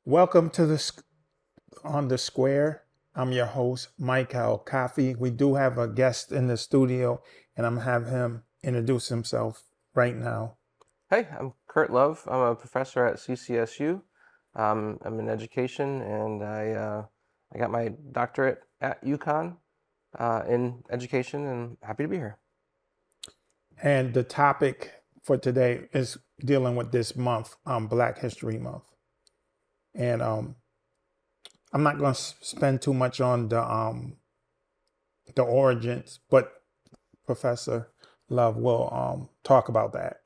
Welcome to on the square. I'm your host, Mykal Kafi. We do have a guest in the studio, and I'm gonna have him introduce himself right now. Hey, I'm Kurt Love. I'm a professor at CCSU. I'm in education, and I got my doctorate at UConn in education, and happy to be here. And the topic for today is dealing with this month, Black History Month. And I'm not going to spend too much on the origins, but Professor Love will talk about that.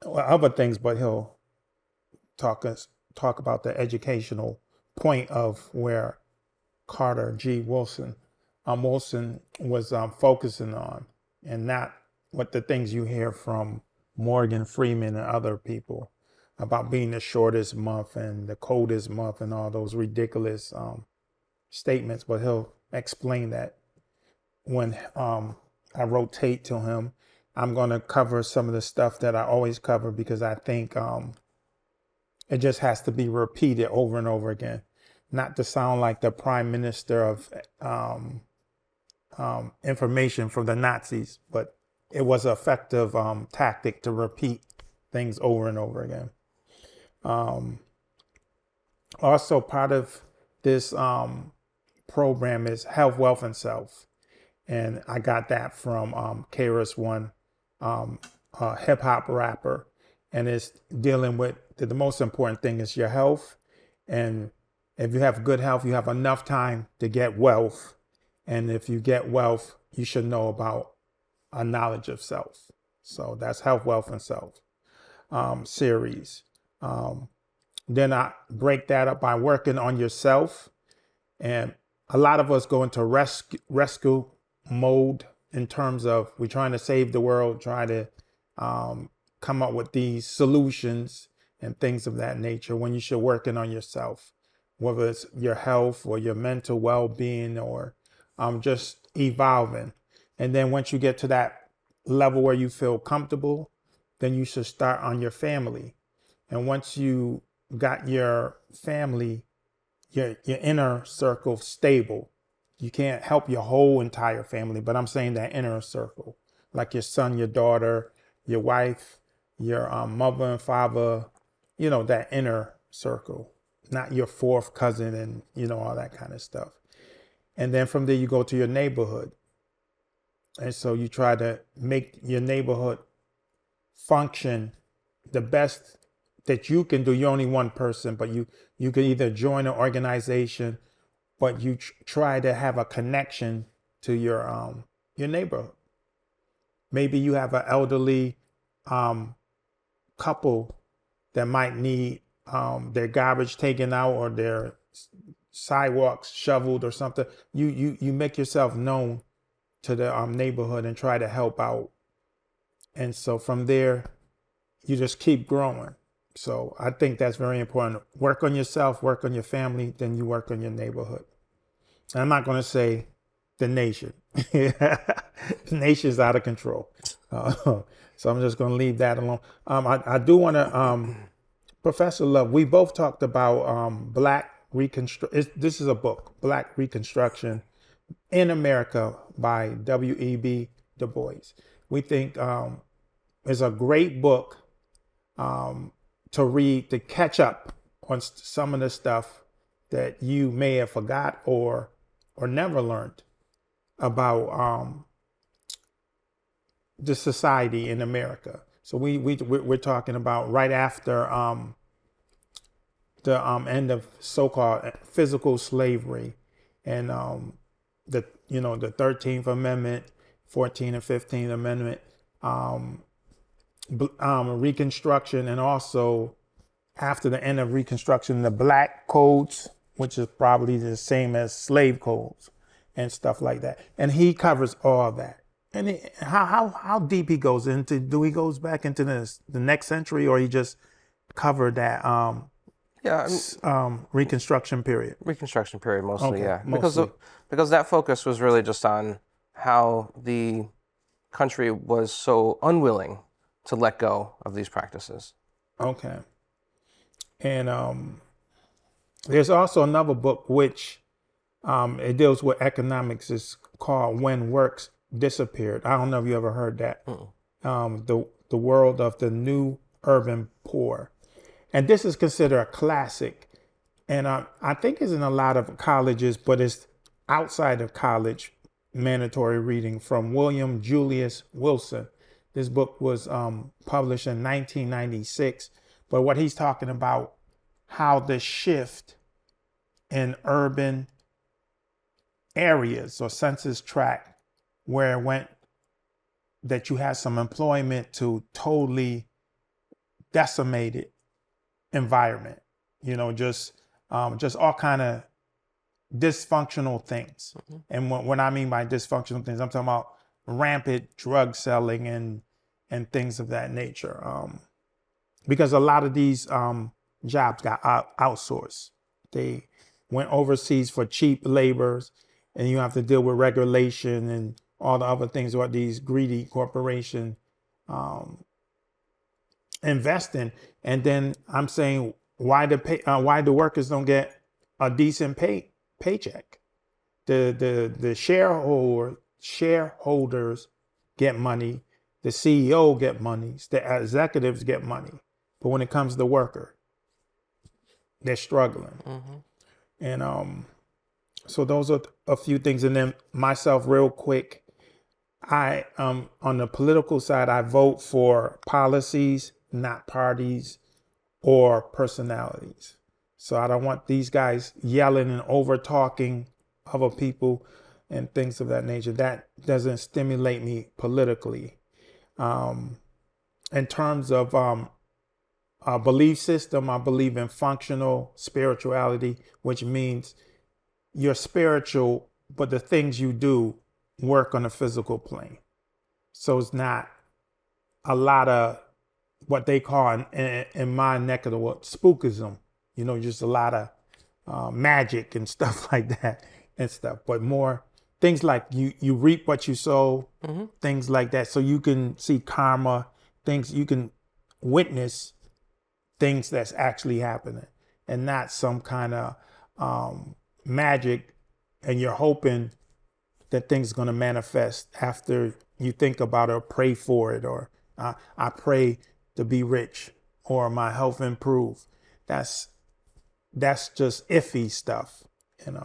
Well, other things, but he'll talk talk about the educational point of where Carter G. Wilson was focusing on, and not what the things you hear from Morgan Freeman and other people about being the shortest month and the coldest month and all those ridiculous statements. But he'll explain that when I rotate to him. I'm going to cover some of the stuff that I always cover because I think it just has to be repeated over and over again. Not to sound like the prime minister of information from the Nazis, but it was an effective tactic to repeat things over and over again. Also, part of this program is health, wealth, and self. And I got that from KRS-One, a hip hop rapper. And it's dealing with the most important thing is your health. And if you have good health, you have enough time to get wealth. And if you get wealth, you should know about a knowledge of self. So that's health, wealth, and self series. Then I break that up by working on yourself. And a lot of us go into rescue mode in terms of we're trying to save the world, try to come up with these solutions and things of that nature when you should working on yourself, whether it's your health or your mental well-being or just evolving. And then once you get to that level where you feel comfortable, then you should start on your family. And once you got your family, your inner circle stable, you can't help your whole entire family, but I'm saying that inner circle, like your son, your daughter, your wife, your mother and father, that inner circle, not your fourth cousin and, all that kind of stuff. And then from there, you go to your neighborhood. And so you try to make your neighborhood function the best that you can do. You're only one person, but you can either join an organization, but you try to have a connection to your neighborhood. Maybe you have an elderly couple that might need their garbage taken out or their sidewalks shoveled or something. You make yourself known to the neighborhood and try to help out. And so from there, you just keep growing. So I think that's very important. Work on yourself, work on your family, then you work on your neighborhood. And I'm not going to say the nation. The nation's out of control. So I'm just going to leave that alone. I do want to, Professor Love, we both talked about Black Reconstruction. This is a book, Black Reconstruction in America by W.E.B. Du Bois. We think it's a great book to read, to catch up on some of the stuff that you may have forgot or never learned about the society in America. So we're talking about right after the end of so-called physical slavery and the 13th Amendment, 14th and 15th Amendment, Reconstruction, and also after the end of Reconstruction, the Black codes, which is probably the same as slave codes and stuff like that. And he covers all that. And how deep he goes into? Do he goes back into the next century, or he just covered that Reconstruction period? Reconstruction period mostly, Okay, yeah, mostly. because that focus was really just on how the country was so unwilling to let go of these practices. Okay. And There's also another book which it deals with economics. It's called When Works Disappeared. I don't know if you ever heard that. The World of the New Urban Poor. And this is considered a classic. And I think it's in a lot of colleges, but it's outside of college mandatory reading from William Julius Wilson. This book was published in 1996. But what he's talking about, how the shift in urban areas or census tract where it went that you had some employment to totally decimated environment, just all kind of dysfunctional things. And what I mean by dysfunctional things, I'm talking about rampant drug selling and things of that nature. Because a lot of these jobs got outsourced. They went overseas for cheap labors, and you have to deal with regulation and all the other things what these greedy corporations invest in. And then I'm saying, why the workers don't get a decent paycheck? The shareholders get money, the CEO get money, the executives get money, but when it comes to the worker, they're struggling. And so those are a few things. And then myself, real quick, I on the political side, I vote for policies, not parties or personalities. So I don't want these guys yelling and over talking other people and things of that nature. That doesn't stimulate me politically. In terms of a belief system, I believe in functional spirituality, which means you're spiritual, but the things you do work on a physical plane. So it's not a lot of what they call in my neck of the woods spookism, just a lot of magic and stuff like that and stuff, but more things like you reap what you sow, things like that. So you can see karma, things you can witness things that's actually happening and not some kind of magic. And you're hoping that things are going to manifest after you think about it or pray for it, or I pray to be rich or my health improve. That's just iffy stuff, and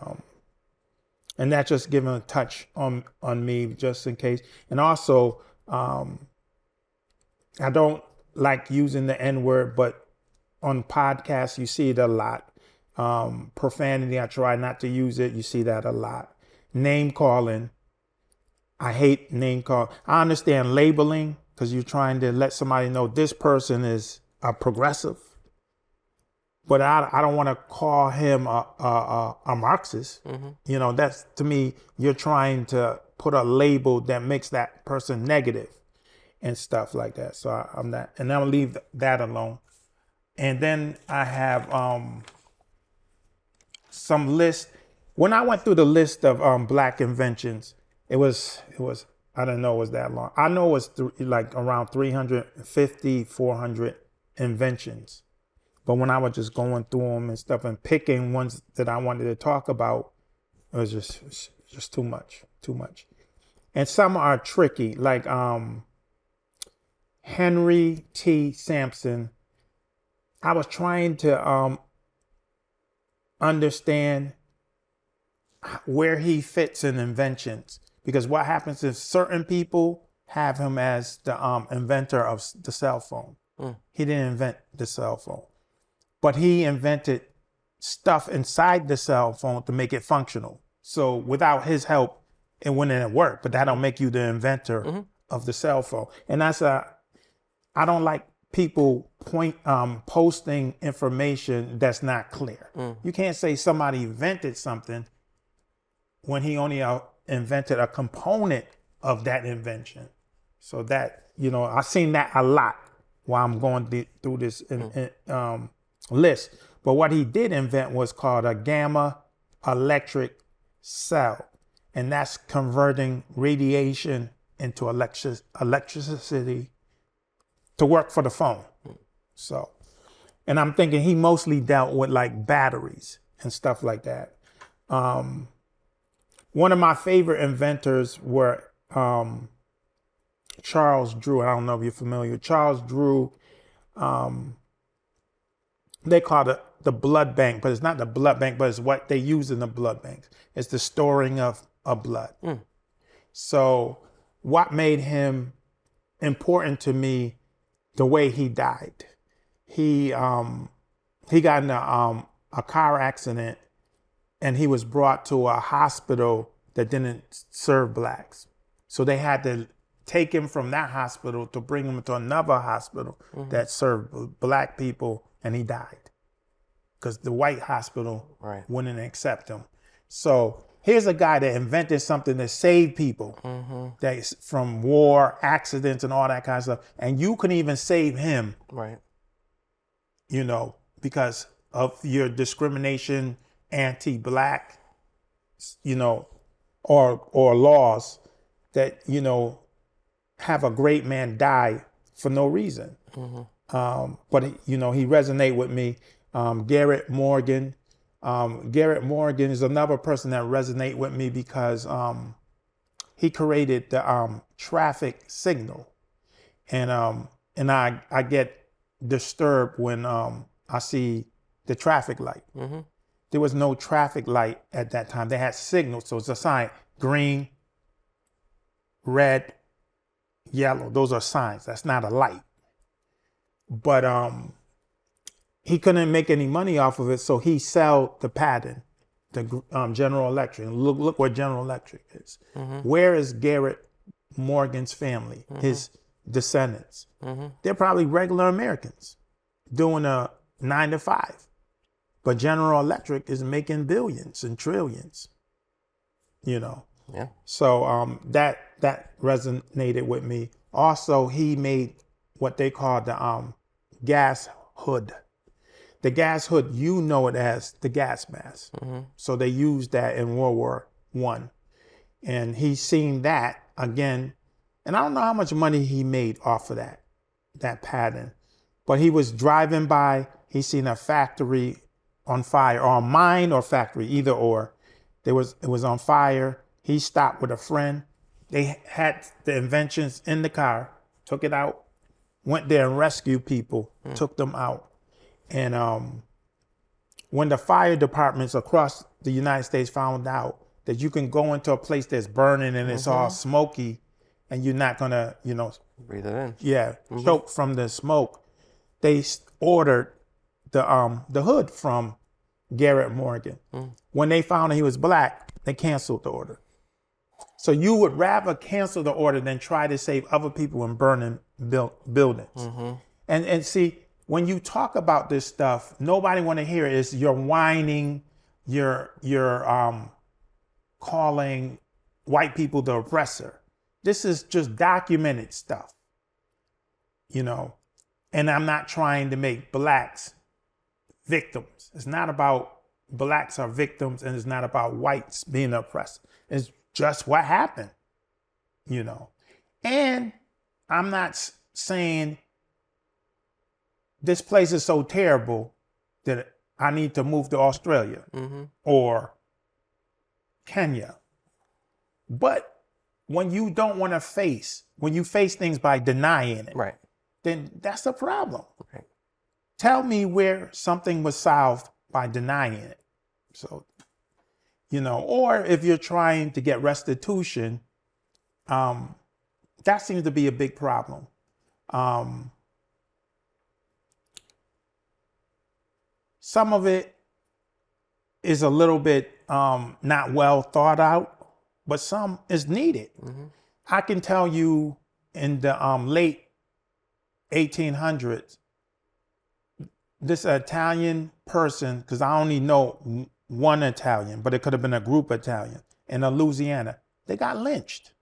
that's just giving a touch on me just in case. And also, I don't like using the N-word, but on podcasts you see it a lot. Profanity, I try not to use it. You see that a lot. Name calling. I hate name call. I understand labeling because you're trying to let somebody know this person is a progressive, but I don't want to call him a Marxist. That's, to me, you're trying to put a label that makes that person negative and stuff like that. So I'm not, and I'll leave that alone. And then I have some list. When I went through the list of Black inventions, it was I didn't know it was that long. I know it was like around 350, 400 inventions. But when I was just going through them and stuff and picking ones that I wanted to talk about, it was just too much. And some are tricky, like Henry T. Sampson. I was trying to understand where he fits in inventions, because what happens is certain people have him as the inventor of the cell phone. He didn't invent the cell phone, but he invented stuff inside the cell phone to make it functional. So without his help, it wouldn't work, but that don't make you the inventor of the cell phone. And that's I don't like people posting information that's not clear. You can't say somebody invented something when he only invented a component of that invention. So that, I've seen that a lot while I'm going through this list. But what he did invent was called a gamma electric cell. And that's converting radiation into electricity to work for the phone. So, and I'm thinking he mostly dealt with like batteries and stuff like that. One of my favorite inventors were Charles Drew. I don't know if you're familiar. Charles Drew, they call it the blood bank, but it's not the blood bank, but it's what they use in the blood banks. It's the storing of blood. So what made him important to me, the way he died. He got in a car accident, and he was brought to a hospital that didn't serve blacks. So they had to take him from that hospital to bring him to another hospital that served black people, and he died because the white hospital wouldn't accept him. So here's a guy that invented something that saved people that from war, accidents, and all that kind of stuff. And you can even save him, you know, because of your discrimination, anti-black, you know, or laws that, you know, have a great man die for no reason. But, you know, he resonate with me. Garrett Morgan. Garrett Morgan is another person that resonate with me because he created the traffic signal. And I get disturbed when I see the traffic light. There was no traffic light at that time. They had signals, so it's a sign: green, red, yellow. Those are signs. That's not a light. But he couldn't make any money off of it, so he sold the patent to General Electric. And look where General Electric is. Where is Garrett Morgan's family, his descendants? They're probably regular Americans doing a 9 to 5. But General Electric is making billions and trillions, you know. So that resonated with me. Also, he made what they call the gas hood. The gas hood, you know it as the gas mask. So they used that in World War I. And he's seen that again. And I don't know how much money he made off of that pattern. But he was driving by, he seen a factory on fire, or a mine or factory, either or. It was on fire. He stopped with a friend. They had the inventions in the car, took it out, went there and rescued people, took them out. And when the fire departments across the United States found out that you can go into a place that's burning and it's all smoky, and you're not gonna, you know, breathe it in. Yeah, choke from the smoke, they ordered the hood from Garrett Morgan. When they found that he was black, they canceled the order. So you would rather cancel the order than try to save other people in burning buildings. And see, when you talk about this stuff, nobody want to hear it. It's you're whining, you're calling white people the oppressor. This is just documented stuff, you know. And I'm not trying to make blacks victims. It's not about blacks are victims, and it's not about whites being oppressed. It's just what happened, you know. And I'm not saying this place is so terrible that I need to move to Australia or Kenya. But when you don't want to face, when you face things by denying it, then that's a problem. Tell me where something was solved by denying it. So, you know, or if you're trying to get restitution, that seems to be a big problem. Some of it is a little bit not well thought out, but some is needed. I can tell you in the late 1800s, this Italian person, because I only know one Italian, but it could have been a group Italian, in Louisiana, they got lynched.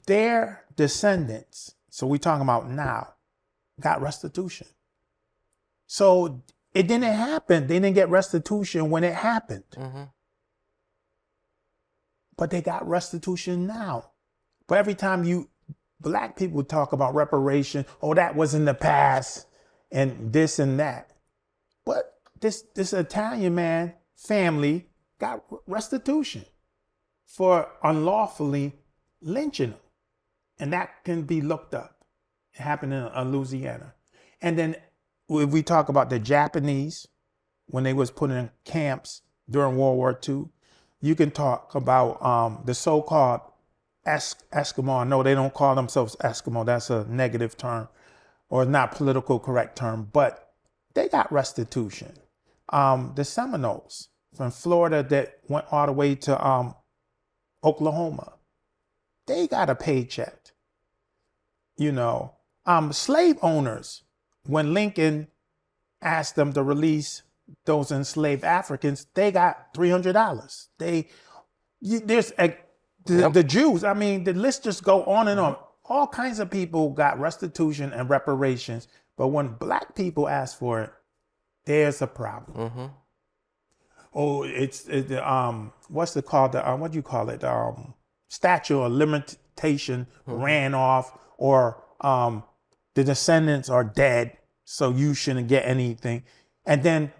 Their descendants, so we're talking about now, got restitution. So it didn't happen. They didn't get restitution when it happened. But they got restitution now. But every time black people talk about reparation, oh, that was in the past and this and that. But this Italian man family got restitution for unlawfully lynching them. And that can be looked up. It happened in Louisiana. And then if we talk about the Japanese, when they was put in camps during World War II, you can talk about the so-called Eskimo. No, they don't call themselves Eskimo. That's a negative term or not political correct term, but they got restitution. The Seminoles from Florida that went all the way to Oklahoma, they got a paycheck. You know, slave owners, when Lincoln asked them to release those enslaved Africans, they got $300. The Jews, I mean, the list just go on and on. All kinds of people got restitution and reparations, but when black people ask for it, there's a problem. Oh, what's it called? What do you call it? Statute of limitation ran off, or the descendants are dead, so you shouldn't get anything. And then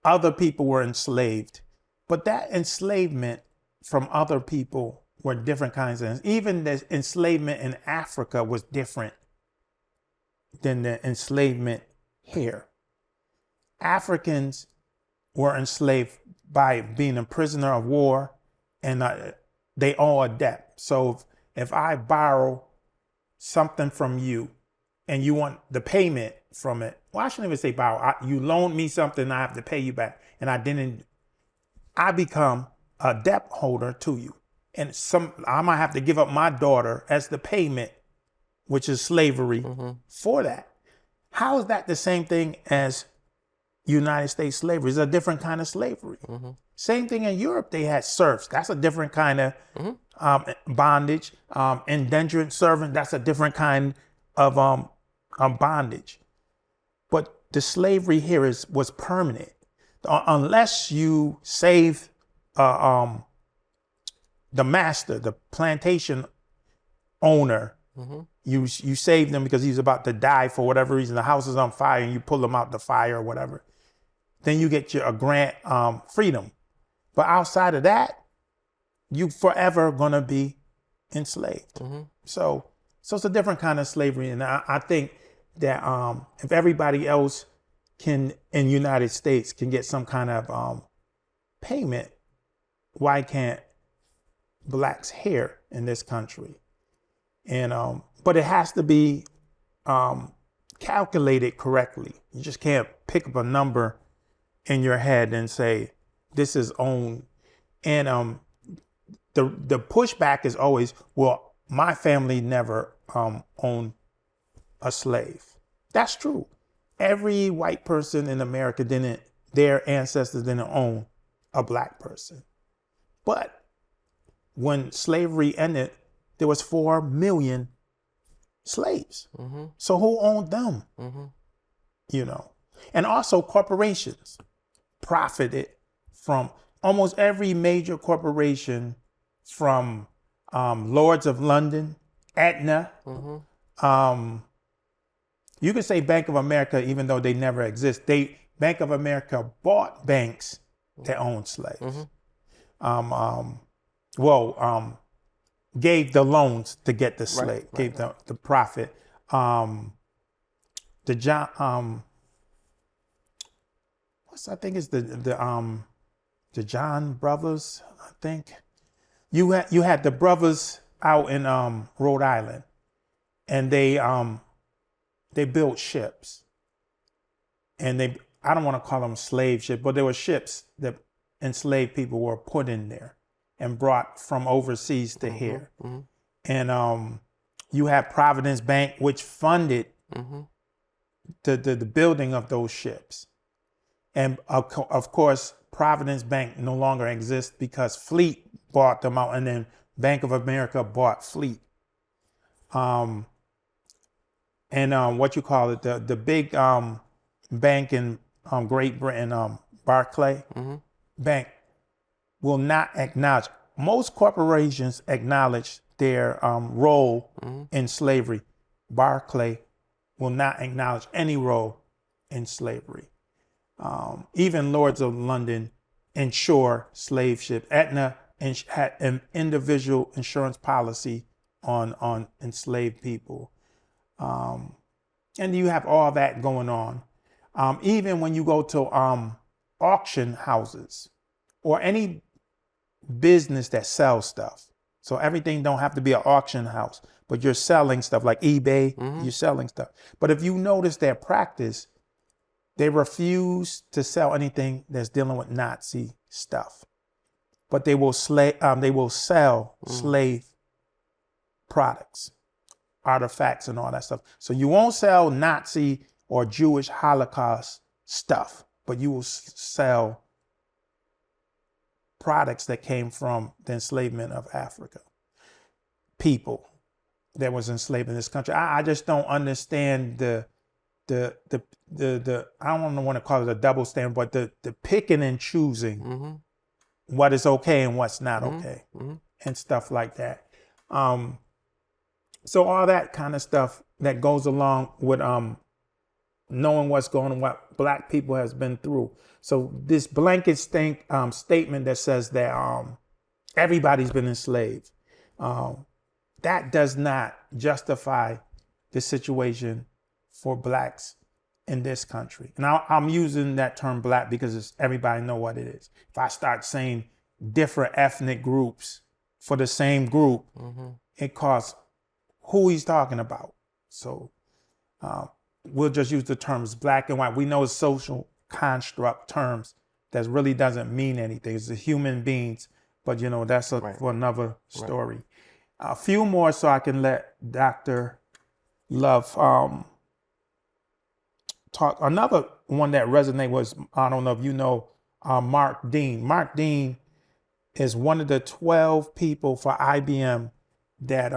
other people were enslaved. But that enslavement from other people were different kinds of, even the enslavement in Africa was different than the enslavement here. Africans were enslaved by being a prisoner of war, and they owe a debt. So if I borrow something from you and you want the payment from it, well, I shouldn't even say borrow. You loaned me something, I have to pay you back, and I become a debt holder to you. And I might have to give up my daughter as the payment, which is slavery, for that. How is that the same thing as United States slavery? It's a different kind of slavery. Same thing in Europe, they had serfs. That's a different kind of bondage. Indentured servant, that's a different kind of bondage. But the slavery here was permanent. Unless you save the master, the plantation owner, you save them because he's about to die for whatever reason. The house is on fire and you pull him out the fire or whatever. Then you get a grant freedom. But outside of that, you forever gonna be enslaved. So it's a different kind of slavery. And I think that if everybody else in the United States can get some kind of payment, why can't blacks here in this country? And but it has to be calculated correctly. You just can't pick up a number in your head and say this is owned. And the pushback is always, well, my family never owned a slave. That's true. Every white person in America their ancestors didn't own a black person. But when slavery ended, there was 4 million slaves. So who owned them? You know, and also corporations profited from almost every major corporation, from Lords of London, Aetna. You could say Bank of America, even though they never exist. Bank of America bought banks that owned slaves. Gave the loans to get the slave, gave the profit. I think it's the John brothers. I think you had the brothers out in Rhode Island, and they built ships, and I don't want to call them slave ships, but there were ships that enslaved people were put in there and brought from overseas to here. And you have Providence Bank, which funded the building of those ships. And of course, Providence Bank no longer exists because Fleet bought them out, and then Bank of America bought Fleet. And what you call it, the big bank in Great Britain, Barclay Bank, will not acknowledge. Most corporations acknowledge their role in slavery. Barclay will not acknowledge any role in slavery. Even Lords of London insure slave ships. Aetna had an individual insurance policy on enslaved people. And you have all that going on. Even when you go to auction houses or any business that sells stuff. So everything don't have to be an auction house, but you're selling stuff like eBay, you're selling stuff. But if you notice their practice, they refuse to sell anything that's dealing with Nazi stuff. But they will sell slave products, artifacts and all that stuff. So you won't sell Nazi or Jewish Holocaust stuff, but you will sell products that came from the enslavement of Africa. People that was enslaved in this country. I just don't understand the I don't want to call it a double standard, but the picking and choosing what is okay and what's not okay and stuff like that. So all that kind of stuff that goes along with knowing what's going on, what Black people has been through. So this blanket statement that says that everybody's been enslaved, that does not justify the situation for Blacks in this country. And I'm using that term Black because everybody know what it is. If I start saying different ethnic groups for the same group, it costs who he's talking about. So we'll just use the terms Black and white. We know it's social construct terms that really doesn't mean anything. It's the human beings, but that's for another story. Right. A few more so I can let Dr. Love talk. Another one that resonated was, I don't know if you know, Mark Dean. Mark Dean is one of the 12 people for IBM that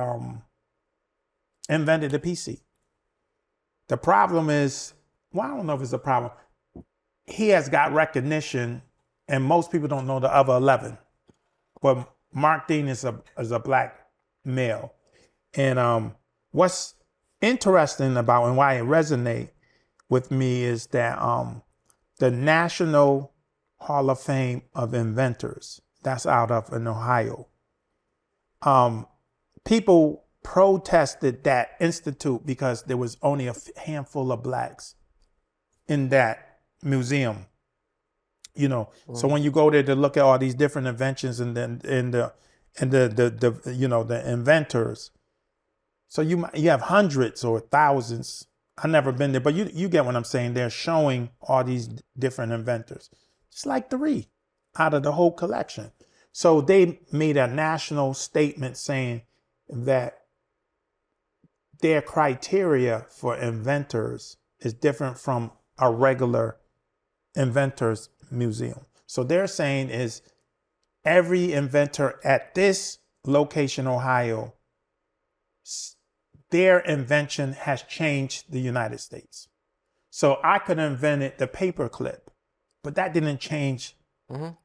invented the PC. The problem is, well, I don't know if it's a problem. He has got recognition, and most people don't know the other 11. But Mark Dean is a Black male. And what's interesting about and why it resonates with me is that the National Hall of Fame of Inventors, that's out of in Ohio, people protested that institute because there was only a handful of Blacks in that museum. So when you go there to look at all these different inventions and the inventors, so you have hundreds or thousands. I've never been there, but you get what I'm saying. They're showing all these different inventors. It's like 3 out of the whole collection. So they made a national statement saying that their criteria for inventors is different from a regular inventors museum. So they're saying is every inventor at this location, Ohio, their invention has changed the United States. So I could have invented the paperclip, but that didn't change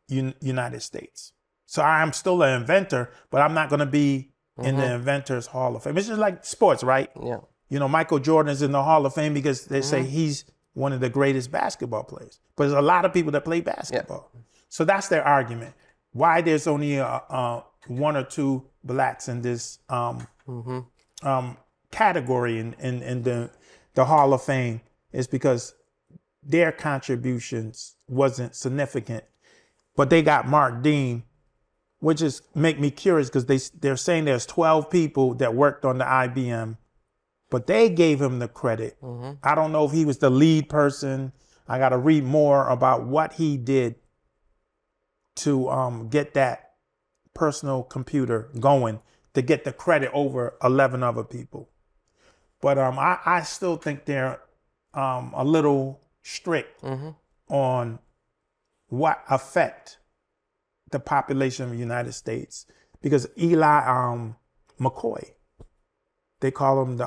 United States. So I'm still an inventor, but I'm not going to be in the Inventors Hall of Fame. It's just like sports, right? Yeah. Michael Jordan is in the Hall of Fame because they say he's one of the greatest basketball players. But there's a lot of people that play basketball. Yeah. So that's their argument. Why there's only 1 or 2 Blacks in this category in the Hall of Fame is because their contributions wasn't significant. But they got Mark Dean, which is make me curious because they're saying there's 12 people that worked on the IBM, but they gave him the credit. I don't know if he was the lead person. I got to read more about what he did to get that personal computer going to get the credit over 11 other people. But I still think they're a little strict on what affect the population of the United States, because Eli McCoy, they call him the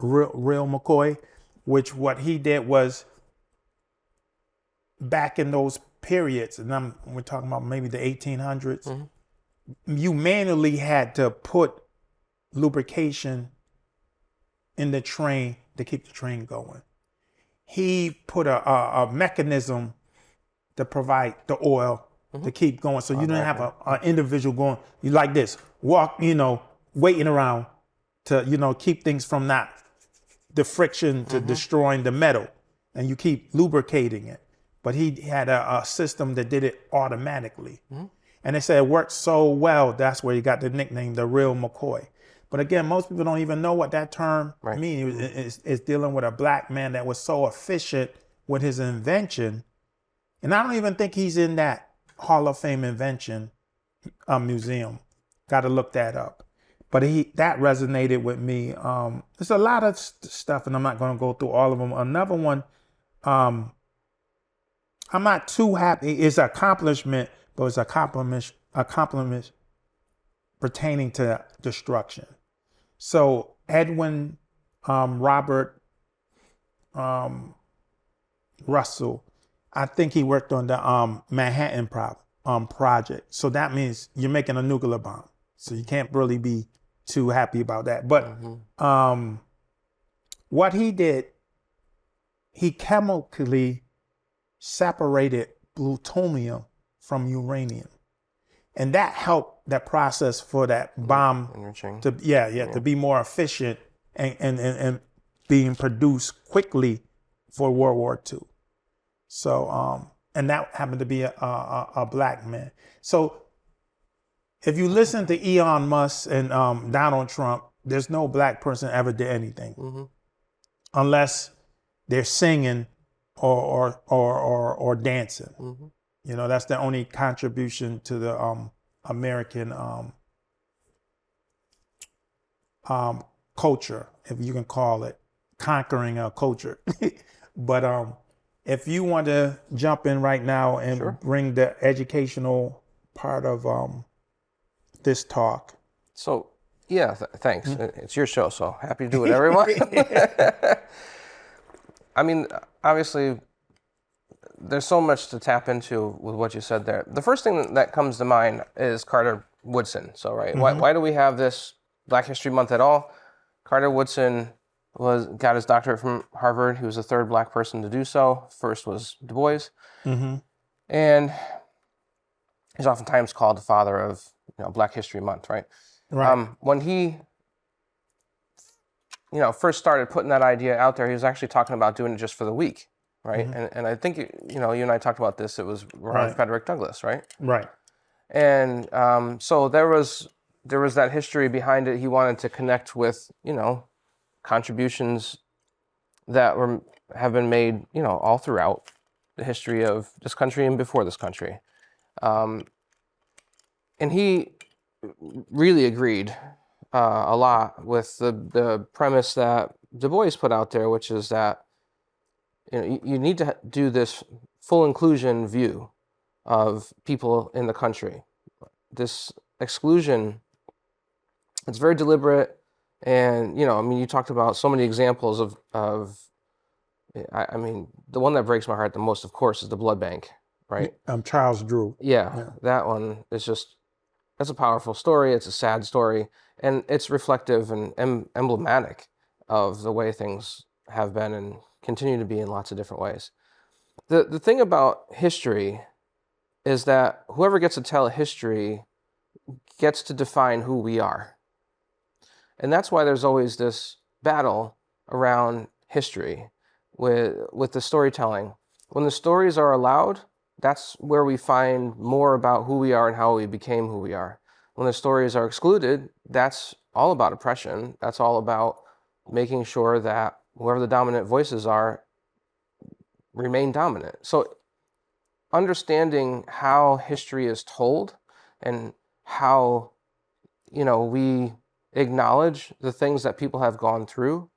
real McCoy, which what he did was back in those periods, and we're talking about maybe the 1800s, you manually had to put lubrication in the train to keep the train going. he put a mechanism to provide the oil to keep going. So you don't have an individual going, you like this, walk, waiting around to, keep things from the friction to destroying the metal. And you keep lubricating it. But he had a system that did it automatically. And they said it worked so well, that's where he got the nickname, the real McCoy. But again, most people don't even know what that term means. It's dealing with a black man that was so efficient with his invention. And I don't even think he's in that Hall of Fame invention museum. Got to look that up. But that resonated with me. There's a lot of stuff, and I'm not going to go through all of them. Another one, I'm not too happy. It's an accomplishment, but it's a compliment pertaining to destruction. So Edwin Robert Russell, I think he worked on the Manhattan project. So that means you're making a nuclear bomb. So you can't really be too happy about that. But what he did, he chemically separated plutonium from uranium. And that helped that process for that bomb to be more efficient and being produced quickly for World War II. So, and that happened to be a black man. So if you listen to Elon Musk and Donald Trump, there's no black person ever did anything unless they're singing or dancing. That's the only contribution to the American culture, if you can call it, conquering a culture. But if you want to jump in right now and bring the educational part of this talk. So, yeah, thanks. It's your show, so happy to do it, everyone. I mean, obviously, there's so much to tap into with what you said there. The first thing that comes to mind is Carter Woodson. So, right, why do we have this Black History Month at all? Carter Woodson got his doctorate from Harvard. He was the third black person to do so. First was Du Bois. And he's oftentimes called the father of Black History Month, right? When he first started putting that idea out there, he was actually talking about doing it just for the week, right? And I think you and I talked about this. It was around Frederick Douglass, right? Right. And so there was that history behind it. He wanted to connect with contributions that have been made all throughout the history of this country and before this country. And he really agreed a lot with the premise that Du Bois put out there, which is that you need to do this full inclusion view of people in the country. This exclusion, it's very deliberate, and you talked about so many examples of I mean, the one that breaks my heart the most, of course, is the blood bank, right? Charles Drew. Yeah, that one is that's a powerful story. It's a sad story, and it's reflective and emblematic of the way things have been and continue to be in lots of different ways. The thing about history is that whoever gets to tell history gets to define who we are. And that's why there's always this battle around history with the storytelling. When the stories are allowed, that's where we find more about who we are and how we became who we are. When the stories are excluded, that's all about oppression. That's all about making sure that whoever the dominant voices are remain dominant. So understanding how history is told and how we acknowledge the things that people have gone through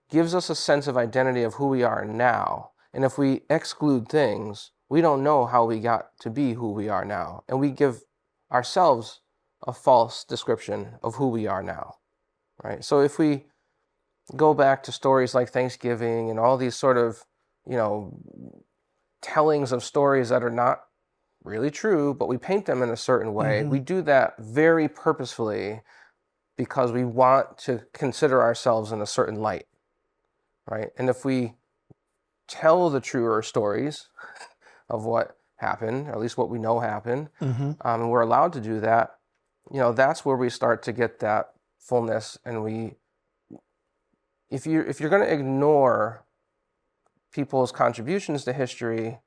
gives us a sense of identity of who we are now. And if we exclude things, we don't know how we got to be who we are now. And we give ourselves a false description of who we are now, right? So if we go back to stories like Thanksgiving and all these sort of, tellings of stories that are not really true, but we paint them in a certain way, we do that very purposefully because we want to consider ourselves in a certain light, right? And if we tell the truer stories of what happened, or at least what we know happened, and we're allowed to do that, that's where we start to get that fullness. And if you're going to ignore people's contributions to history,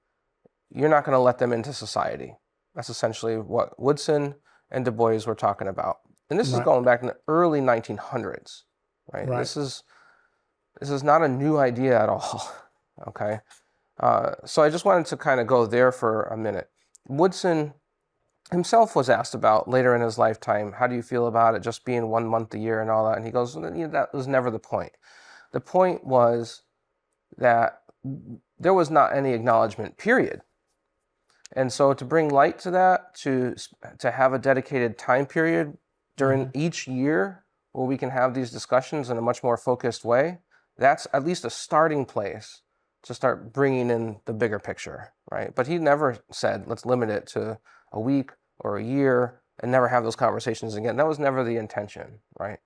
you're not going to let them into society. That's essentially what Woodson and Du Bois were talking about. And this is going back in the early 1900s, right? This is not a new idea at all, okay? So I just wanted to kind of go there for a minute. Woodson himself was asked about later in his lifetime, how do you feel about it just being 1 month a year and all that? And he goes, that was never the point. The point was that there was not any acknowledgement, period. And so to bring light to that, to have a dedicated time period during each year where we can have these discussions in a much more focused way, that's at least a starting place to start bringing in the bigger picture, right? But he never said, let's limit it to a week or a year and never have those conversations again. That was never the intention, right?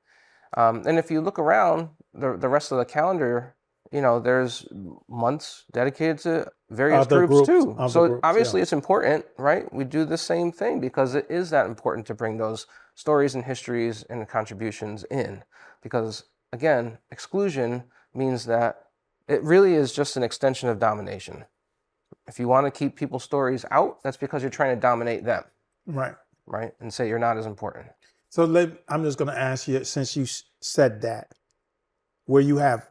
And if you look around the rest of the calendar, there's months dedicated to various groups too. So obviously it's important, right? We do the same thing because it is that important to bring those stories and histories and contributions in. Because again, exclusion means that it really is just an extension of domination. If you want to keep people's stories out, that's because you're trying to dominate them. Right. Right? And say you're not as important. So I'm just going to ask you, since you said that, where you have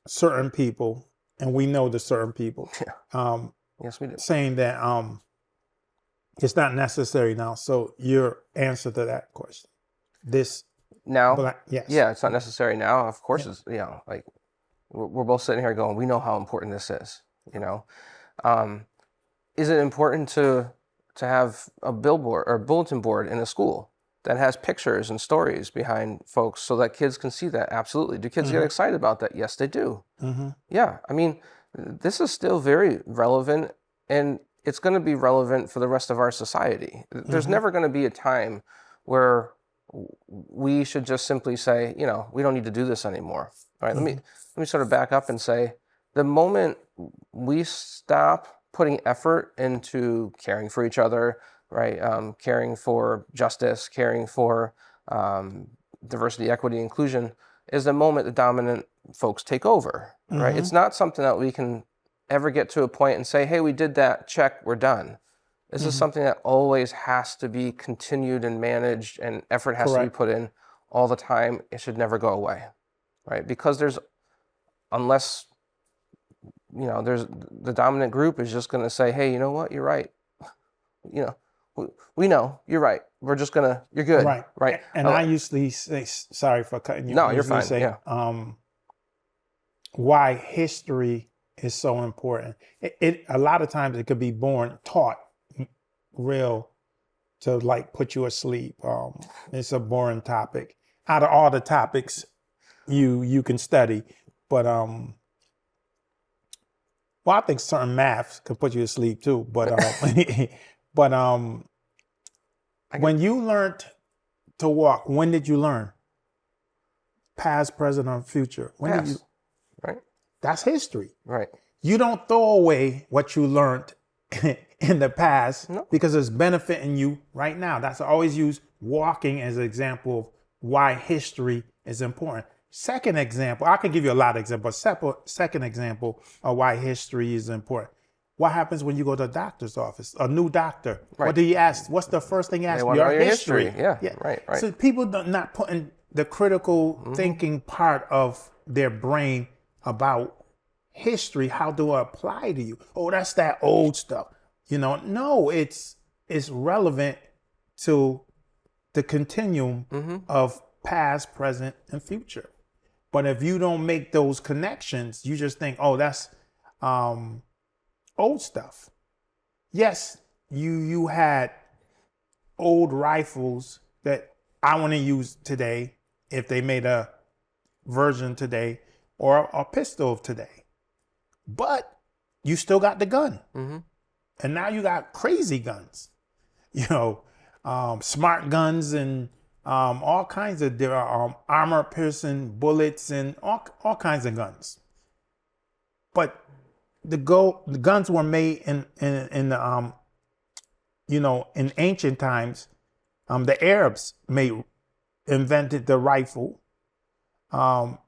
certain people, and we know the certain people, yes, we do, saying that it's not necessary now. So your answer to that question, now, yes, yeah, it's not necessary now. Of course, it's like we're both sitting here going, we know how important this is. Is it important to have a billboard or bulletin board in a school that has pictures and stories behind folks so that kids can see that? Absolutely. Do kids get excited about that? Yes, they do. Yeah. I mean, this is still very relevant, and it's going to be relevant for the rest of our society. There's never going to be a time where we should just simply say, we don't need to do this anymore. All right. Let me sort of back up and say, the moment we stop putting effort into caring for each other, right? Caring for justice, caring for diversity, equity, inclusion, is the moment the dominant folks take over, right? It's not something that we can ever get to a point and say, hey, we did that, check, we're done. This is something that always has to be continued and managed, and effort has to be put in all the time. It should never go away, right? Because there's the dominant group is just going to say, hey, you know what, you're right. We know, you're right. We're just going to, you're good. Right. And I usually say, sorry for cutting you. No, you're fine. Say, why history is so important. It a lot of times it could be taught real to like put you asleep. It's a boring topic. Out of all the topics you can study, but well, I think certain maths could put you to sleep too. But when you learned to walk, when did you learn? Past, present, or future. When did you? Right. That's history. Right. You don't throw away what you learned in the past because it's benefiting you right now. That's I always use walking as an example of why history is important. Second example, I can give you a lot of examples. Second example of why history is important. What happens when you go to a doctor's office? A new doctor. Right. What do you ask? What's the first thing you ask? They want to know your history. Yeah. Right. So people not putting the critical thinking part of their brain about history. How do I apply to you? Oh, that's that old stuff. No, it's relevant to the continuum of past, present, and future. But if you don't make those connections, you just think, oh, that's old stuff. Yes, you had old rifles that I want to use today if they made a version today or a pistol of today. But you still got the gun. And now you got crazy guns, smart guns and all kinds of armor piercing bullets and all kinds of guns. but the guns were made in the in ancient times. The Arabs invented the rifle, and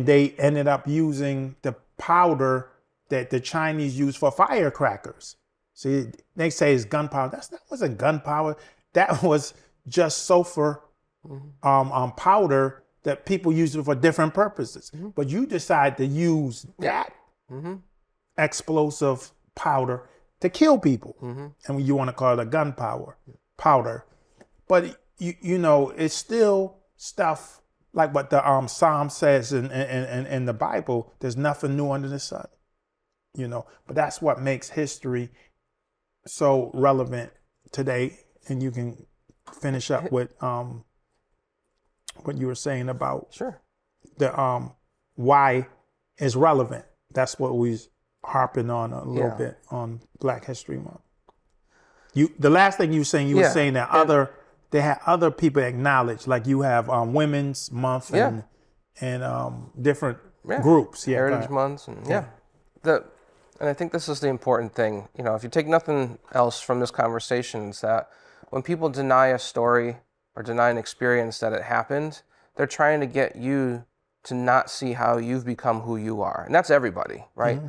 they ended up using the powder that the Chinese use for firecrackers. See, they say it's gunpowder. That wasn't gunpowder. That was just sulfur powder that people use it for different purposes. But you decide to use that explosive powder to kill people, and you want to call it a gunpowder powder. But it's still stuff like what the Psalm says in the Bible. There's nothing new under the sun, But that's what makes history so relevant today. And you can finish up with what you were saying about the why is relevant. That's what we harping on a little bit on Black History Month. The last thing you were saying, were saying that they had other people acknowledged, like you have Women's Month and different groups, Heritage Months, and and I think this is the important thing. If you take nothing else from this conversation, it's that when people deny a story or deny an experience that it happened, they're trying to get you to not see how you've become who you are, and that's everybody, right?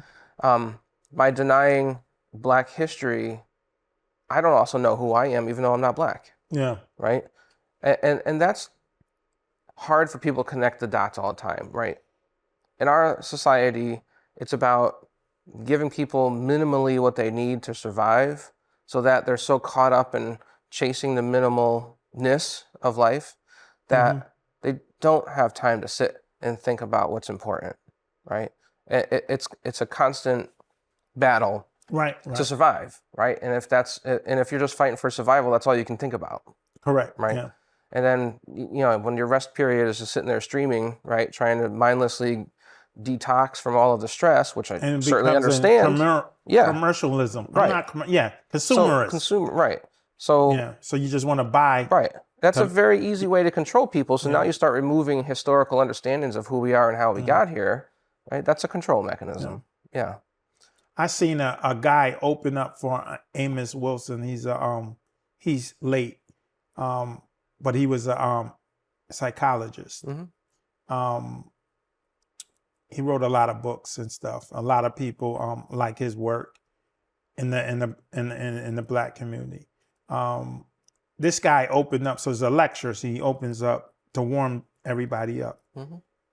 By denying Black history, I don't also know who I am, even though I'm not Black. Yeah. Right? And that's hard for people to connect the dots all the time, right? In our society, it's about giving people minimally what they need to survive, so that they're so caught up in chasing the minimalness of life that they don't have time to sit and think about what's important, right? It's a constant battle to survive, right? And if you're just fighting for survival, that's all you can think about. Correct. Right. Yeah. And then when your rest period is just sitting there streaming, right, trying to mindlessly detox from all of the stress, which I certainly understand. Commercialism. Right. Consumerism. Right. So So you just want to buy. Right. That's a very easy way to control people. So now you start removing historical understandings of who we are and how we got here. Right. That's a control mechanism. Yeah. I seen a guy open up for Amos Wilson. He's late, but he was a psychologist. He wrote a lot of books and stuff. A lot of people like his work in the Black community. This guy opened up, so it's a lecture. So he opens up to warm everybody up,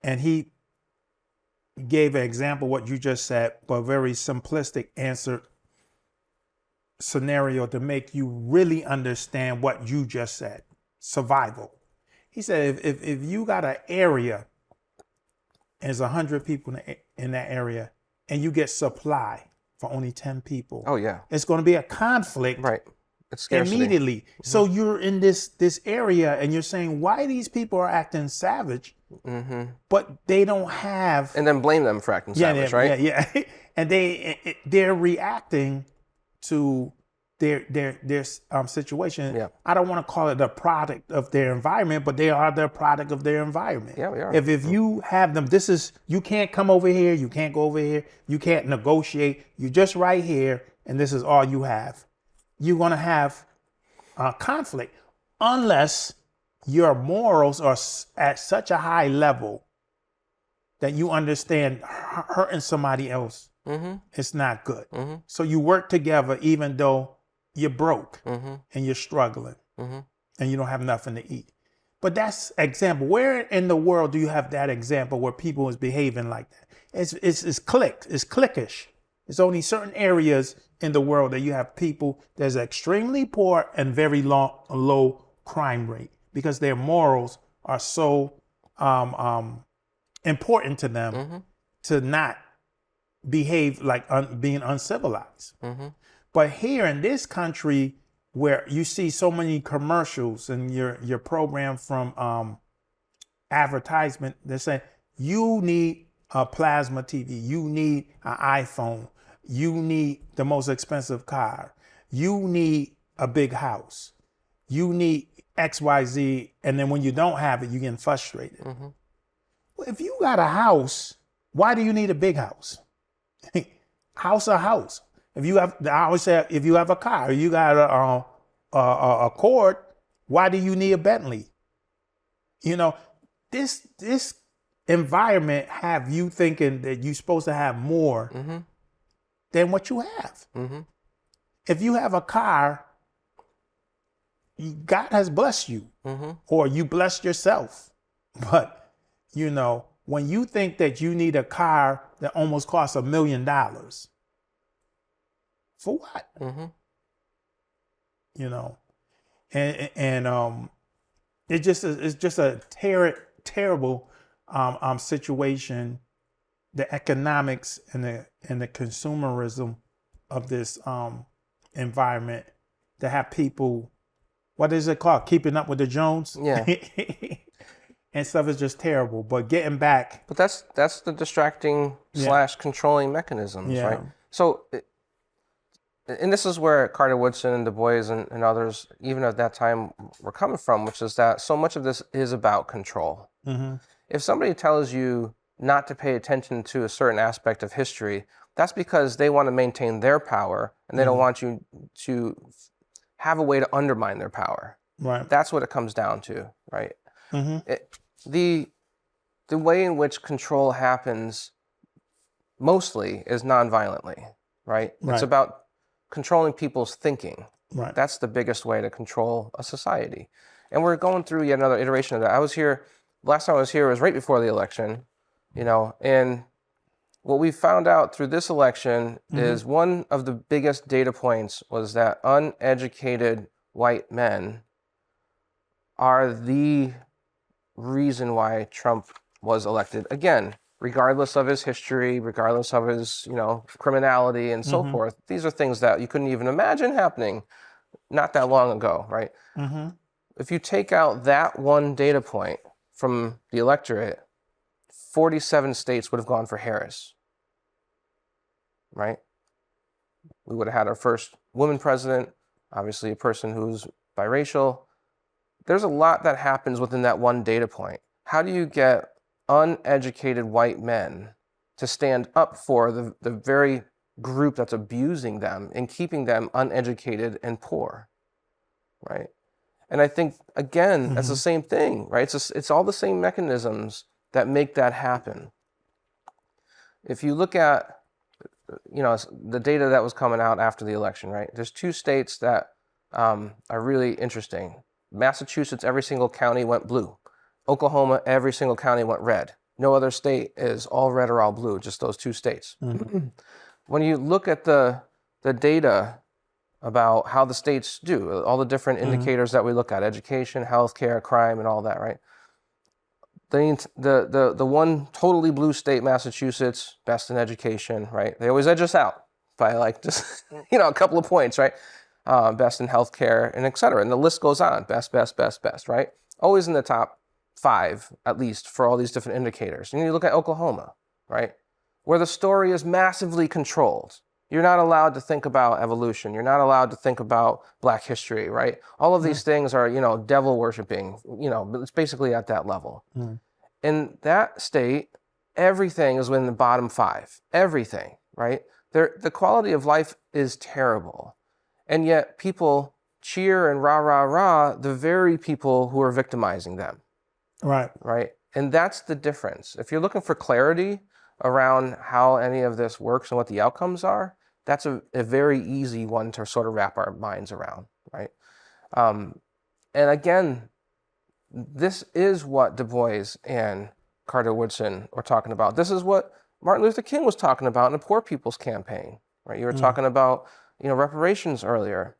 and he gave an example of what you just said, but a very simplistic answer scenario to make you really understand what you just said. Survival. He said if you got an area and there's 100 people in that area and you get supply for only 10 people, it's going to be a conflict. Right. It's scarcity. Immediately. So you're in this area and you're saying why these people are acting savage, but they don't have. And then blame them for acting savage, right? Yeah. And they're reacting to their situation. Yeah. I don't want to call it a product of their environment, but they are the product of their environment. Yeah, we are. If you have them, you can't come over here, you can't go over here, you can't negotiate. You're just right here, and this is all you have. You're going to have conflict unless your morals are at such a high level that you understand hurting somebody else is not good. So you work together even though you're broke and you're struggling and you don't have nothing to eat. But that's example. Where in the world do you have that example where people is behaving like that? It's cliquish. It's only certain areas in the world that you have people that's extremely poor and very low crime rate because their morals are so important to them to not behave like being uncivilized. But here in this country where you see so many commercials and your program from advertisement, they're saying you need a plasma TV, you need an iPhone, you need the most expensive car, you need a big house, you need XYZ, and then when you don't have it, you're getting frustrated. Well, if you got a house Why do you need a big house? House or house. If you have, I always say, if you have a car, you got a Accord, why do you need a Bentley? You know, this environment have you thinking that you're supposed to have more than what you have. If you have a car, God has blessed you, or you blessed yourself. But you know, when you think that you need a car that almost costs $1 million, for what? You know, and it's just a terrible situation. The economics and the consumerism of this environment to have people, what is it called? Keeping up with the Jones? Yeah. And stuff is just terrible. But getting back. But that's the distracting / controlling mechanisms, right? So, and this is where Carter Woodson and Du Bois and others, even at that time, were coming from, which is that so much of this is about control. If somebody tells you not to pay attention to a certain aspect of history, that's because they want to maintain their power and they don't want you to have a way to undermine their power. Right. That's what it comes down to, right? The way in which control happens mostly is nonviolently, right? It's about controlling people's thinking. Right. That's the biggest way to control a society. And we're going through yet another iteration of that. Last time I was here was right before the election, you know, and what we found out through this election is one of the biggest data points was that uneducated white men are the reason why Trump was elected. Again, regardless of his history, regardless of his, you know, criminality and so forth. These are things that you couldn't even imagine happening not that long ago, right? If you take out that one data point from the electorate, 47 states would have gone for Harris, right? We would have had our first woman president, obviously a person who's biracial. There's a lot that happens within that one data point. How do you get uneducated white men to stand up for the very group that's abusing them and keeping them uneducated and poor, right? And I think, again, that's the same thing, right? It's all the same mechanisms that make that happen. If you look at, you know, the data that was coming out after the election, right? There's two states that are really interesting. Massachusetts, every single county went blue. Oklahoma, every single county went red. No other state is all red or all blue, just those two states. When you look at the data about how the states do, all the different indicators that we look at, education, healthcare, crime, and all that, right? The one totally blue state, Massachusetts, best in education, right? They always edge us out by like just, you know, a couple of points, right? Best in healthcare, and et cetera. And the list goes on, best, right? Always in the top 5, at least, for all these different indicators. And you look at Oklahoma, right? Where the story is massively controlled. You're not allowed to think about evolution. You're not allowed to think about Black history, right? All of these things are, you know, devil worshiping, you know, it's basically at that level. In that state, everything is within the bottom 5, everything, right? The quality of life is terrible. And yet people cheer and rah the very people who are victimizing them. Right. And that's the difference. If you're looking for clarity around how any of this works and what the outcomes are, that's a very easy one to sort of wrap our minds around, right? And again, this is what Du Bois and Carter Woodson were talking about. This is what Martin Luther King was talking about in the Poor People's Campaign, right? You were talking about, you know, reparations earlier.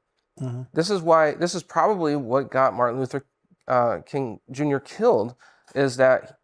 This is probably what got Martin Luther King Jr. killed, is that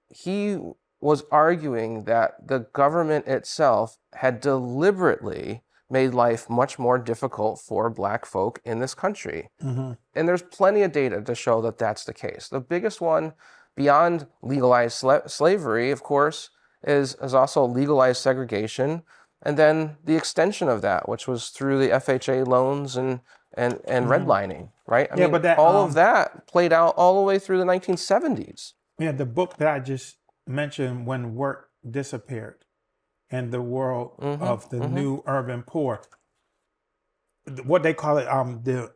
he was arguing that the government itself had deliberately made life much more difficult for Black folk in this country. And there's plenty of data to show that that's the case. The biggest one, beyond legalized slavery, of course, is also legalized segregation, and then the extension of that, which was through the FHA loans and redlining, right? I mean, but all of that played out all the way through the 1970s. Yeah, the book that I just mentioned, When Work disappeared in the world Mm-hmm. of the Mm-hmm. new urban poor. What they call it, the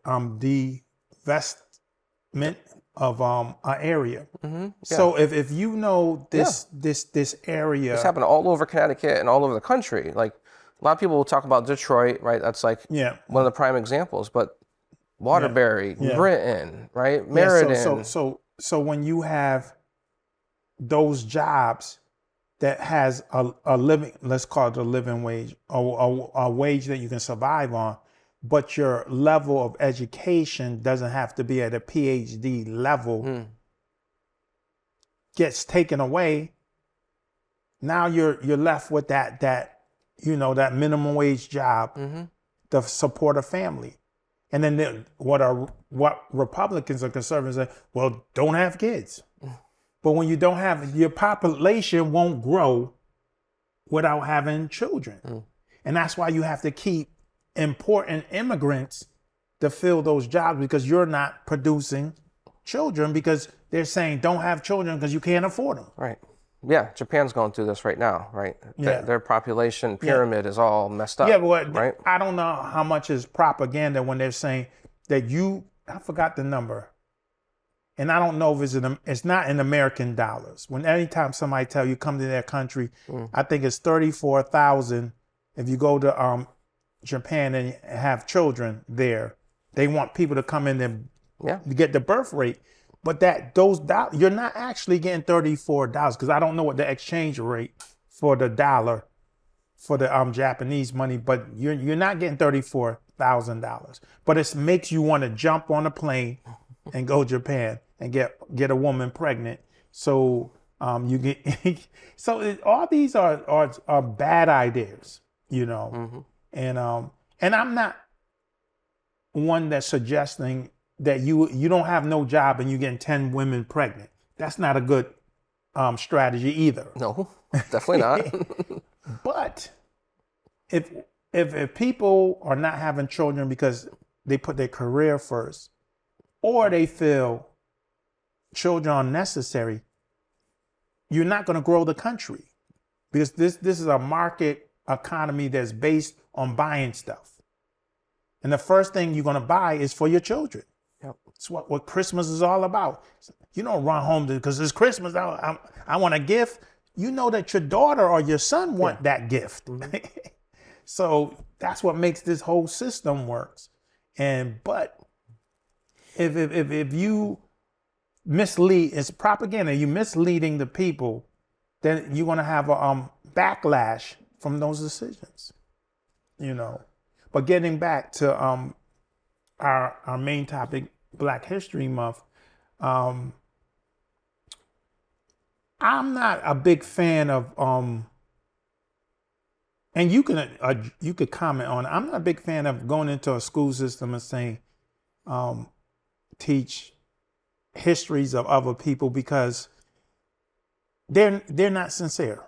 divestment of an area. Mm-hmm. Yeah. So if you know Yeah. this It's area, happened all over Connecticut and all over the country. Like a lot of people will talk about Detroit, right? That's like yeah, one of the prime examples. But yeah, Waterbury, yeah, Britain, right? yeah. Meriden. So when you have those jobs that has a living, let's call it a living wage, a wage that you can survive on, but your level of education doesn't have to be at a PhD level, gets taken away. Now you're left with that that minimum wage job to support a family. And then what Republicans or conservatives say, well, don't have kids. But when you don't have, your population won't grow without having children. And that's why you have to keep importing immigrants to fill those jobs, because you're not producing children, because they're saying don't have children because you can't afford them. Right. Yeah, Japan's going through this right now, right? Yeah. Their population pyramid is all messed up. Yeah, but right? I don't know how much is propaganda when they're saying that I forgot the number. And I don't know if it's not in American dollars. When anytime somebody tell you come to their country, I think it's 34,000. If you go to Japan and have children there, they want people to come in and get the birth rate. But those dollars, you're not actually getting $34, because I don't know what the exchange rate for the dollar for the Japanese money, but you're not getting $34,000. But it makes you want to jump on a plane and go to Japan and get a woman pregnant. So you get all these are bad ideas, and I'm not one that's suggesting that you don't have no job and you getting 10 women pregnant. That's not a good strategy either. No, definitely not. But if people are not having children because they put their career first, or they feel children are necessary, you're not going to grow the country, because this is a market economy that's based on buying stuff. And the first thing you're going to buy is for your children. Yep. It's what Christmas is all about. You don't run home because it's Christmas. I want a gift. You know that your daughter or your son want that gift. So that's what makes this whole system works. But if you mislead, it's propaganda, you misleading the people, then you're going to have a backlash from those decisions, But getting back to our main topic, Black History Month, I'm not a big fan of and you could comment on it. I'm not a big fan of going into a school system and saying teach histories of other people, because they're not sincere.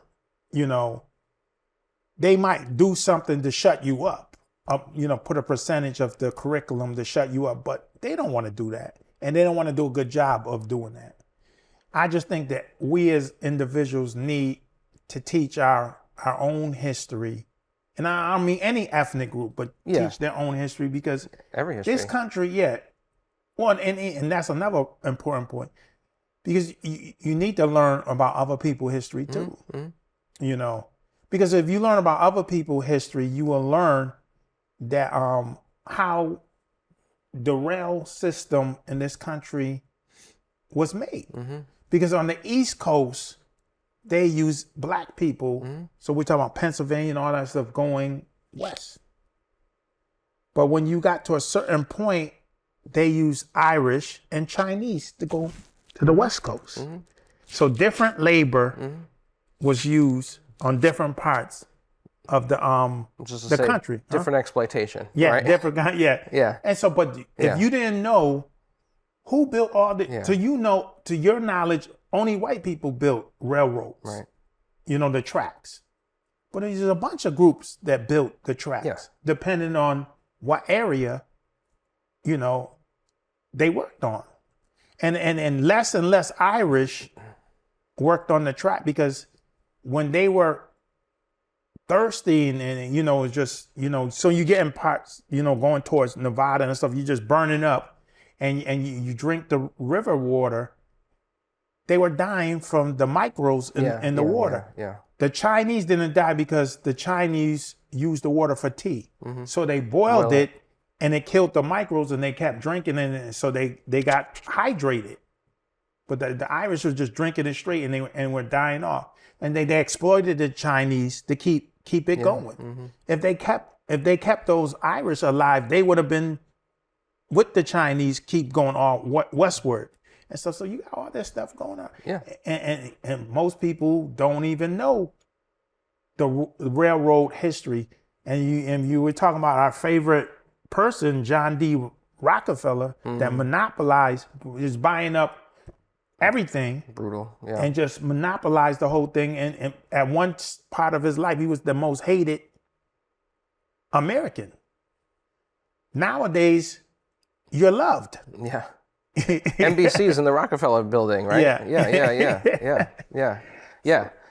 They might do something to shut you up, put a percentage of the curriculum to shut you up, but they don't want to do that, and they don't want to do a good job of doing that. I just think that we as individuals need to teach our own history, and I don't mean any ethnic group, but teach their own history, because every history. This country, and that's another important point, because you need to learn about other people's history too, because if you learn about other people's history, you will learn that how the rail system in this country was made. Because on the East Coast, they use black people. So we're talking about Pennsylvania and all that stuff going west. But when you got to a certain point, they use Irish and Chinese to go to the West Coast. So different labor was used on different parts of the country. Different exploitation. Yeah, right? different. Yeah. And so, but if you didn't know who built all the, to your knowledge, only white people built railroads. Right. The tracks. But there's a bunch of groups that built the tracks, depending on what area, they worked on. And less and less Irish worked on the track, because when they were thirsty and you know, it's just, you know, so you get in parts, you know, going towards Nevada and stuff, you just burning up and you drink the river water. They were dying from the microbes in the water. Yeah. The Chinese didn't die because the Chinese used the water for tea. So they boiled it and it killed the microbes and they kept drinking it. And so they got hydrated. But the Irish were just drinking it straight and were dying off. And they exploited the Chinese to keep it going. If they kept those Irish alive, they would have been with the Chinese, keep going all westward. And so you got all this stuff going on. Yeah. And most people don't even know the railroad history. And you were talking about our favorite person, John D. Rockefeller, that monopolized, is buying up everything. Brutal. Yeah. And just monopolized the whole thing. And at one part of his life, he was the most hated American. Nowadays, you're loved. Yeah. NBC's in the Rockefeller building, right? Yeah.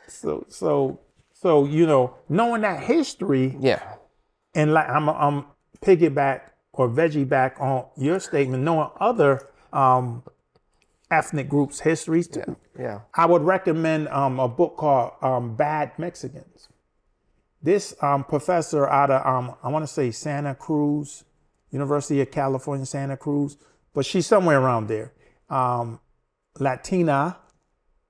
So you know, knowing that history, and like I'm piggyback or veggie back on your statement, knowing other ethnic groups' histories too. Yeah. I would recommend a book called Bad Mexicans. This professor out of I want to say Santa Cruz, University of California, Santa Cruz, but she's somewhere around there. Latina.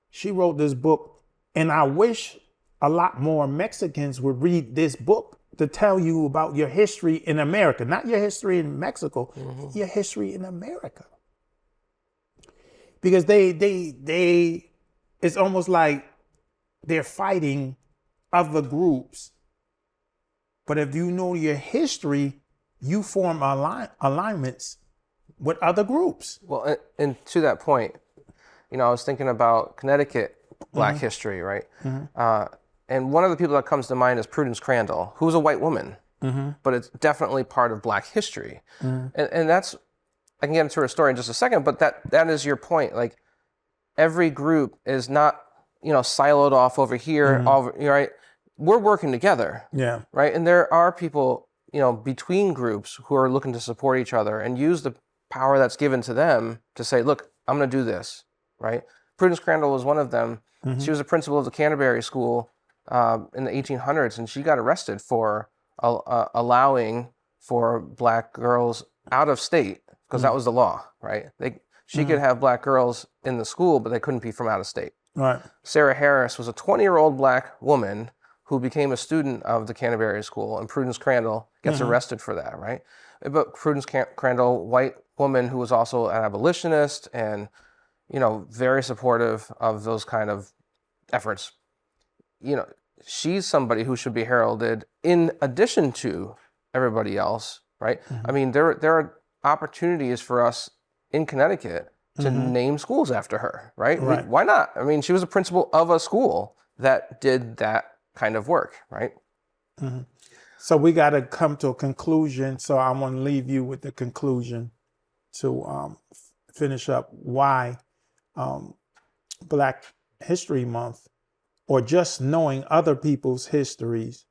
She wrote this book, and I wish a lot more Mexicans would read this book to tell you about your history in America, not your history in Mexico, your history in America. Because they it's almost like they're fighting other groups. But if you know your history, you form alignments with other groups. Well, and to that point, you know, I was thinking about Connecticut Black history, right? And one of the people that comes to mind is Prudence Crandall, who's a white woman, but it's definitely part of Black history. And that's, I can get into her story in just a second, but that is your point. Like, every group is not, you know, siloed off over here, right? We're working together, right? And there are people, you know, between groups who are looking to support each other and use the power that's given to them to say, look, I'm going to do this, right? Prudence Crandall was one of them. She was a principal of the Canterbury School in the 1800s, and she got arrested for allowing for Black girls out of state, because that was the law, right? She could have Black girls in the school, but they couldn't be from out of state. Right. Sarah Harris was a 20-year-old Black woman who became a student of the Canterbury School, and Prudence Crandall gets arrested for that, right? But Prudence Crandall, white woman who was also an abolitionist and, you know, very supportive of those kind of efforts. You know, she's somebody who should be heralded in addition to everybody else, right? I mean, there are opportunities for us in Connecticut to name schools after her, right? Why not? I mean, she was a principal of a school that did that kind of work, right? So we got to come to a conclusion. So I want to leave you with the conclusion to finish up why Black History Month, or just knowing other people's histories,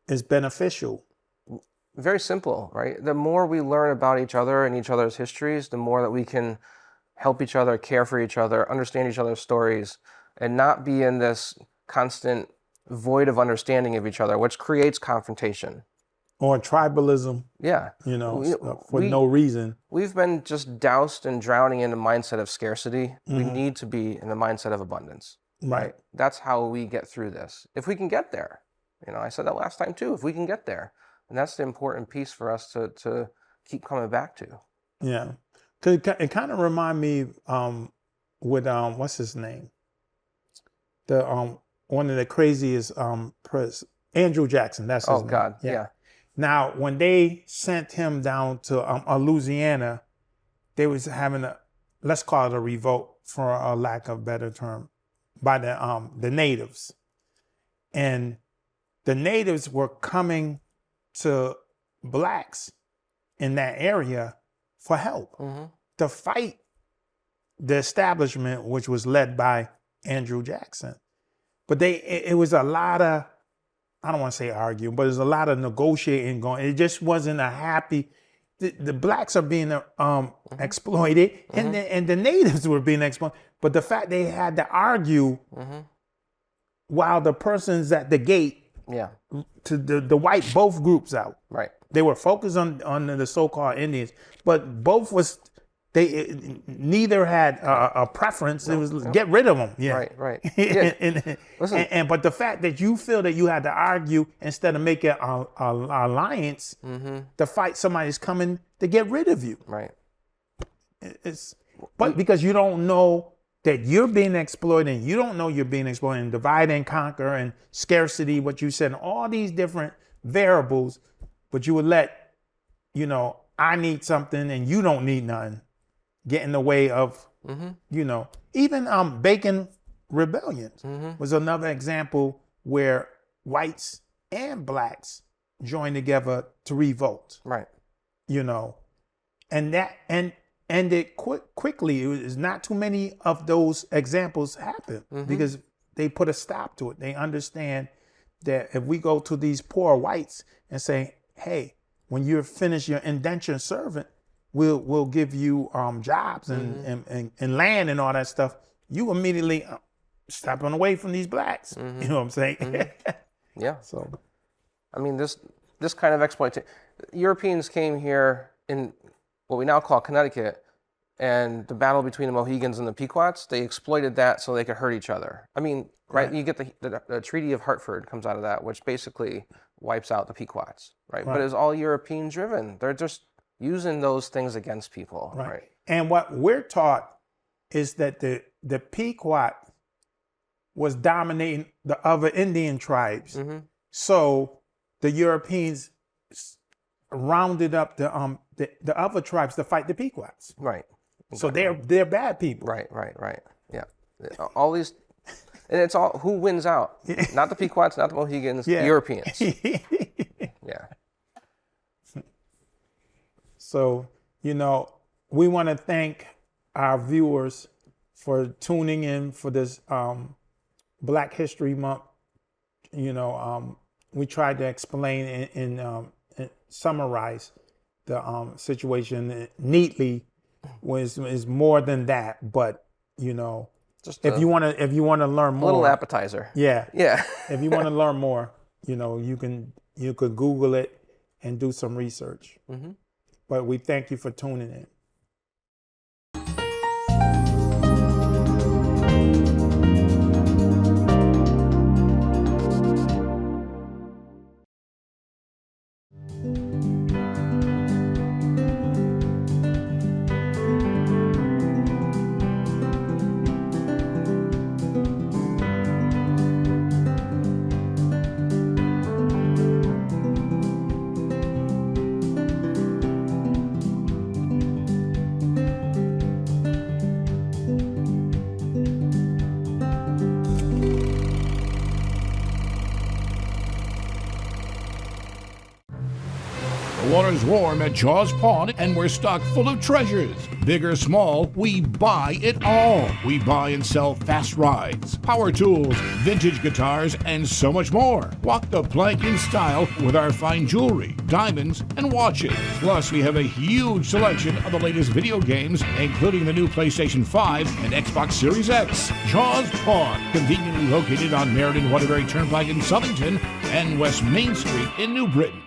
is beneficial. Very simple, right? The more we learn about each other and each other's histories, the more that we can help each other, care for each other, understand each other's stories, and not be in this constant void of understanding of each other, which creates confrontation. Or tribalism. Yeah. You know, for no reason. We've been just doused and drowning in the mindset of scarcity. We need to be in the mindset of abundance. Right. That's how we get through this. If we can get there. You know, I said that last time too, if we can get there. And that's the important piece for us to keep coming back to. Yeah. It kind of remind me with what's his name? The one of the craziest Andrew Jackson. That's his name. Oh God, yeah. Now, when they sent him down to Louisiana, they was having let's call it a revolt, for a lack of a better term, by the natives. And the natives were coming to Blacks in that area for help, to fight the establishment, which was led by Andrew Jackson. but it was a lot of, I don't want to say arguing, but there's a lot of negotiating going. It just wasn't a happy. The blacks are being exploited, and the natives were being exploited. But the fact they had to argue while the person's at the gate, to the white, both groups out. Right. They were focused on the so-called Indians, but both was neither had a preference. It was get rid of them. Yeah. Right. Yeah. and but the fact that you feel that you had to argue instead of making an alliance to fight somebody who's coming to get rid of you. Right. But because you don't know that you're being exploited, and you don't know you're being exploited, and divide and conquer and scarcity, what you said, all these different variables, but you would let, I need something and you don't need nothing, get in the way of, even Bacon rebellions was another example where whites and blacks joined together to revolt. Right. And that, and it quickly, it was not too many of those examples happen because they put a stop to it. They understand that if we go to these poor whites and say, hey, when you're finished your indentured servant, we'll give you jobs and land and all that stuff, you immediately stepping away from these blacks. You know what I'm saying? Yeah. So, I mean, this kind of exploitation. Europeans came here in what we now call Connecticut, and the battle between the Mohegans and the Pequots, they exploited that so they could hurt each other. I mean, right? You get the Treaty of Hartford comes out of that, which basically wipes out the Pequots, right? But it's all European driven. They're just using those things against people, right? And what we're taught is that the Pequot was dominating the other Indian tribes. So the Europeans rounded up the other tribes to fight the Pequots. Right. So they're bad people. Right. Yeah. All these, and it's all who wins out. Not the Pequots, not the Mohegans, the Europeans. Yeah. So, we want to thank our viewers for tuning in for this Black History Month. We tried to explain and summarize the situation neatly. Is more than that, but just if you want to learn more, a little appetizer. Yeah. If you want to learn more, you could Google it and do some research. But we thank you for tuning in. The water's warm at Jaws Pond, and we're stocked full of treasures. Big or small, we buy it all. We buy and sell fast rides, power tools, vintage guitars, and so much more. Walk the plank in style with our fine jewelry, diamonds, and watches. Plus, we have a huge selection of the latest video games, including the new PlayStation 5 and Xbox Series X. Jaws Pond, conveniently located on Meriden Waterbury Turnpike in Southington and West Main Street in New Britain.